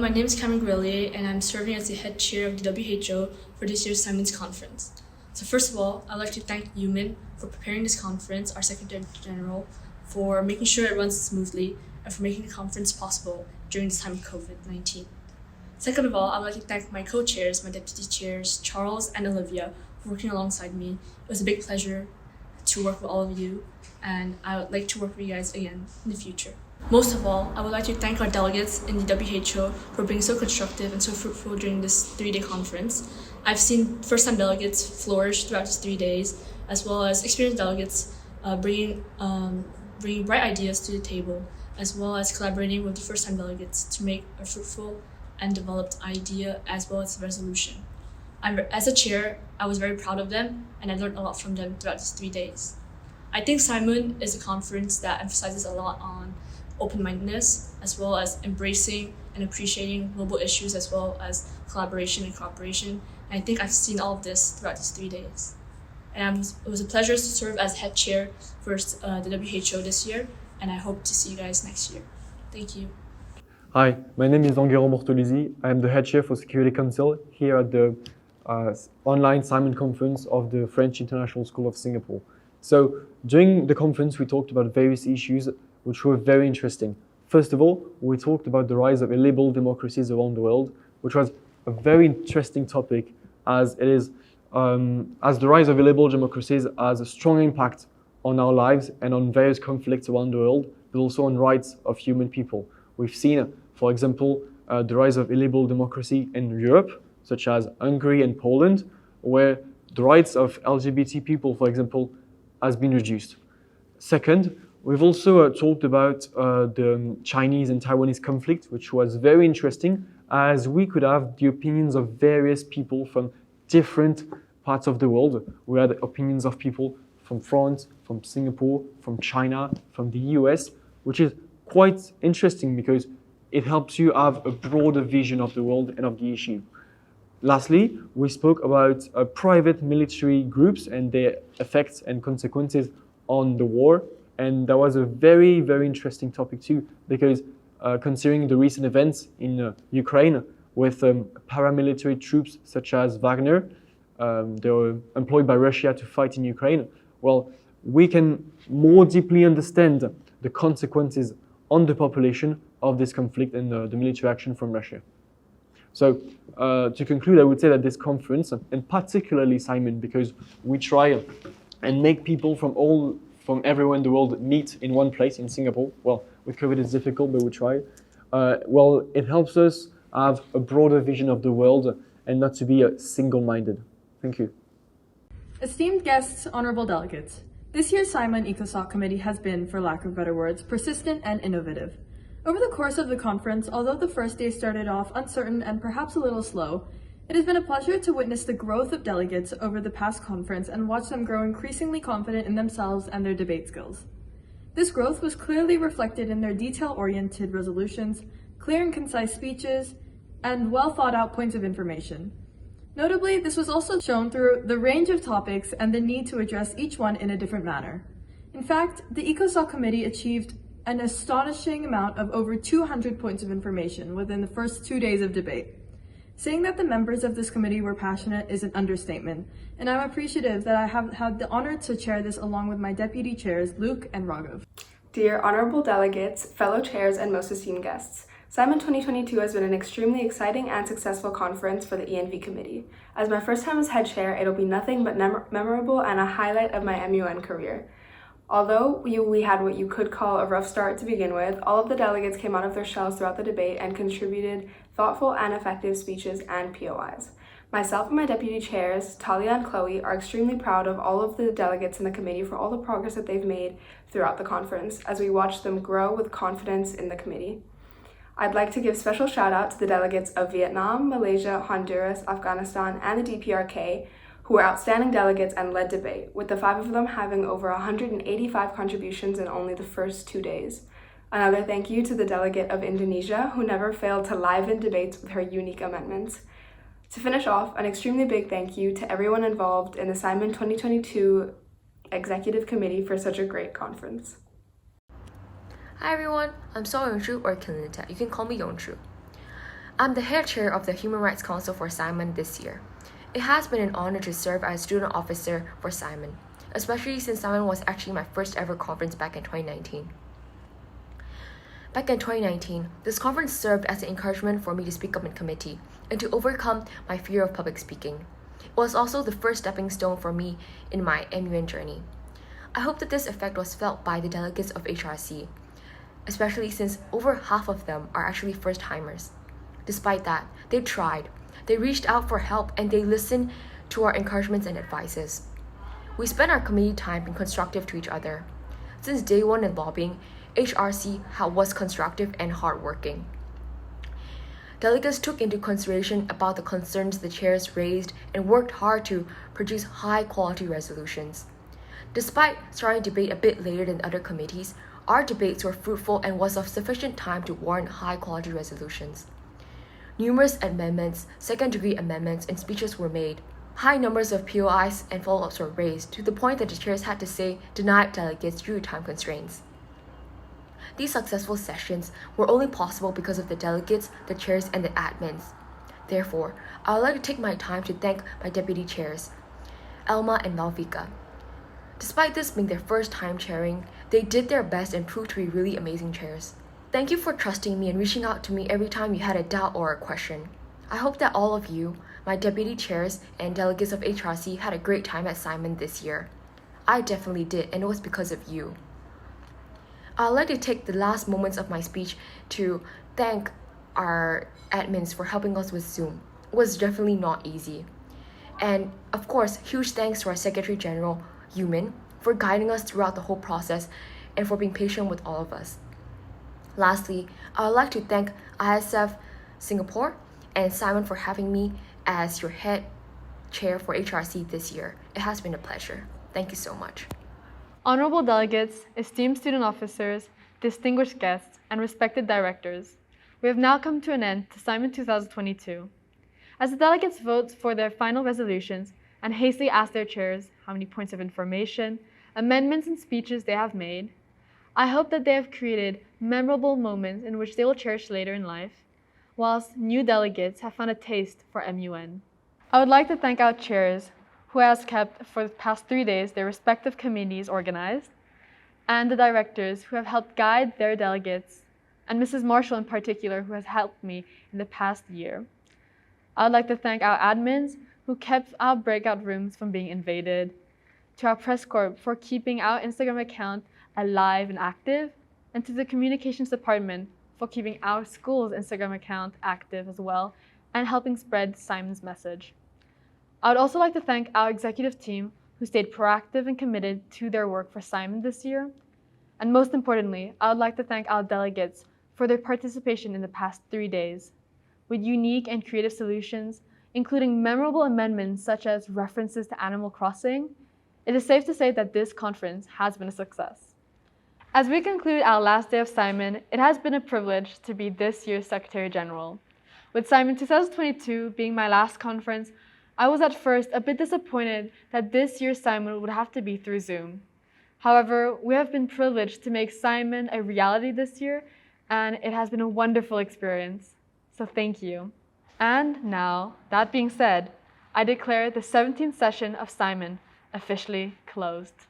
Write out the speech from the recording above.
my name is Cameron Grelier, and I'm serving as the head chair of the WHO for this year's Simons Conference. So first of all, I'd like to thank Yumin for preparing this conference, our Secretary General, for making sure it runs smoothly, and for making the conference possible during this time of COVID-19. Second of all, I'd like to thank my co-chairs, my deputy chairs, Charles and Olivia, for working alongside me. It was a big pleasure to work with all of you, and I would like to work with you guys again in the future. Most of all, I would like to thank our delegates in the WHO for being so constructive and so fruitful during this 3-day conference. I've seen first-time delegates flourish throughout these 3 days, as well as experienced delegates bringing bright ideas to the table, as well as collaborating with the first-time delegates to make a fruitful and developed idea as well as resolution. As a chair, I was very proud of them, and I learned a lot from them throughout these 3 days. I think Simon is a conference that emphasizes a lot on open-mindedness, as well as embracing and appreciating global issues, as well as collaboration and cooperation. And I think I've seen all of this throughout these 3 days. And it was a pleasure to serve as head chair for the WHO this year, and I hope to see you guys next year. Thank you. Hi, my name is Enguerrand Bortoluzzi. I am the head chair for Security Council here at the online Simon Conference of the French International School of Singapore. So during the conference, we talked about various issues which were very interesting. First of all, we talked about the rise of illiberal democracies around the world, which was a very interesting topic, as it is, as the rise of illiberal democracies has a strong impact on our lives and on various conflicts around the world, but also on rights of human people. We've seen, for example, the rise of illiberal democracy in Europe, such as Hungary and Poland, where the rights of LGBT people, for example, has been reduced. Second, we've also talked about the Chinese and Taiwanese conflict, which was very interesting, as we could have the opinions of various people from different parts of the world. We had opinions of people from France, from Singapore, from China, from the US, which is quite interesting because it helps you have a broader vision of the world and of the issue. Lastly, we spoke about private military groups and their effects and consequences on the war. And that was a very, very interesting topic too, because considering the recent events in Ukraine with paramilitary troops such as Wagner, they were employed by Russia to fight in Ukraine. Well, we can more deeply understand the consequences on the population of this conflict and the military action from Russia. So to conclude, I would say that this conference, and particularly Simon, because we try and make people from everywhere in the world meet in one place in Singapore. Well, with COVID it's difficult, but we try. Well, it helps us have a broader vision of the world and not to be single-minded. Thank you. Esteemed guests, honorable delegates, this year's Simon ECOSOC Committee has been, for lack of better words, persistent and innovative. Over the course of the conference, although the first day started off uncertain and perhaps a little slow, it has been a pleasure to witness the growth of delegates over the past conference and watch them grow increasingly confident in themselves and their debate skills. This growth was clearly reflected in their detail-oriented resolutions, clear and concise speeches, and well-thought-out points of information. Notably, this was also shown through the range of topics and the need to address each one in a different manner. In fact, the ECOSOC Committee achieved an astonishing amount of over 200 points of information within the first 2 days of debate. Saying that the members of this committee were passionate is an understatement, and I'm appreciative that I have had the honor to chair this along with my deputy chairs, Luke and Raghav. Dear honorable delegates, fellow chairs, and most esteemed guests, Simon 2022 has been an extremely exciting and successful conference for the ENV committee. As my first time as head chair, it'll be nothing but memorable and a highlight of my MUN career. Although we had what you could call a rough start to begin with, all of the delegates came out of their shells throughout the debate and contributed thoughtful and effective speeches and POIs. Myself and my deputy chairs, Talia and Chloe, are extremely proud of all of the delegates in the committee for all the progress that they've made throughout the conference as we watch them grow with confidence in the committee. I'd like to give special shout out to the delegates of Vietnam, Malaysia, Honduras, Afghanistan, and the DPRK, who were outstanding delegates and led debate, with the 5 of them having over 185 contributions in only the first 2 days. Another thank you to the delegate of Indonesia, who never failed to liven debates with her unique amendments. To finish off, an extremely big thank you to everyone involved in the Simon 2022 Executive Committee for such a great conference. Hi everyone, I'm Seo Yongju or Kilinita. You can call me Yongju. I'm the head chair of the Human Rights Council for Simon this year. It has been an honor to serve as student officer for Simon, especially since Simon was actually my first ever conference back in 2019. Back in 2019, this conference served as an encouragement for me to speak up in committee and to overcome my fear of public speaking. It was also the first stepping stone for me in my MUN journey. I hope that this effect was felt by the delegates of HRC, especially since over half of them are actually first-timers. Despite that, they tried, they reached out for help, and they listened to our encouragements and advices. We spent our committee time being constructive to each other. Since day one in lobbying, HRC was constructive and hardworking. Delegates took into consideration about the concerns the chairs raised and worked hard to produce high-quality resolutions. Despite starting debate a bit later than other committees, our debates were fruitful and was of sufficient time to warrant high-quality resolutions. Numerous amendments, second-degree amendments, and speeches were made. High numbers of POIs and follow-ups were raised to the point that the chairs had to say denied delegates due to time constraints. These successful sessions were only possible because of the delegates, the chairs, and the admins. Therefore, I would like to take my time to thank my deputy chairs, Elma and Malvika. Despite this being their first time chairing, they did their best and proved to be really amazing chairs. Thank you for trusting me and reaching out to me every time you had a doubt or a question. I hope that all of you, my deputy chairs and delegates of HRC, had a great time at Simon this year. I definitely did, and it was because of you. I'd like to take the last moments of my speech to thank our admins for helping us with Zoom. It was definitely not easy. And of course, huge thanks to our Secretary General, Yumin, for guiding us throughout the whole process and for being patient with all of us. Lastly, I would like to thank ISF Singapore and Simon for having me as your head chair for HRC this year. It has been a pleasure. Thank you so much. Honorable delegates, esteemed student officers, distinguished guests, and respected directors, we have now come to an end to Simon 2022. As the delegates vote for their final resolutions and hastily ask their chairs how many points of information, amendments, and speeches they have made, I hope that they have created memorable moments in which they will cherish later in life, whilst new delegates have found a taste for MUN. I would like to thank our chairs, who has kept for the past 3 days their respective committees organized, and the directors who have helped guide their delegates, and Mrs. Marshall in particular, who has helped me in the past year. I would like to thank our admins who kept our breakout rooms from being invaded, to our press corps for keeping our Instagram account alive and active, and to the communications department for keeping our school's Instagram account active as well and helping spread Simon's message. I would also like to thank our executive team who stayed proactive and committed to their work for Simon this year. And most importantly, I would like to thank our delegates for their participation in the past 3 days, with unique and creative solutions, including memorable amendments such as references to Animal Crossing. It is safe to say that this conference has been a success. As we conclude our last day of Simon, it has been a privilege to be this year's Secretary General. With Simon 2022 being my last conference, I was at first a bit disappointed that this year's Simon would have to be through Zoom. However, we have been privileged to make Simon a reality this year, and it has been a wonderful experience. So thank you. And now, that being said, I declare the 17th session of Simon officially closed.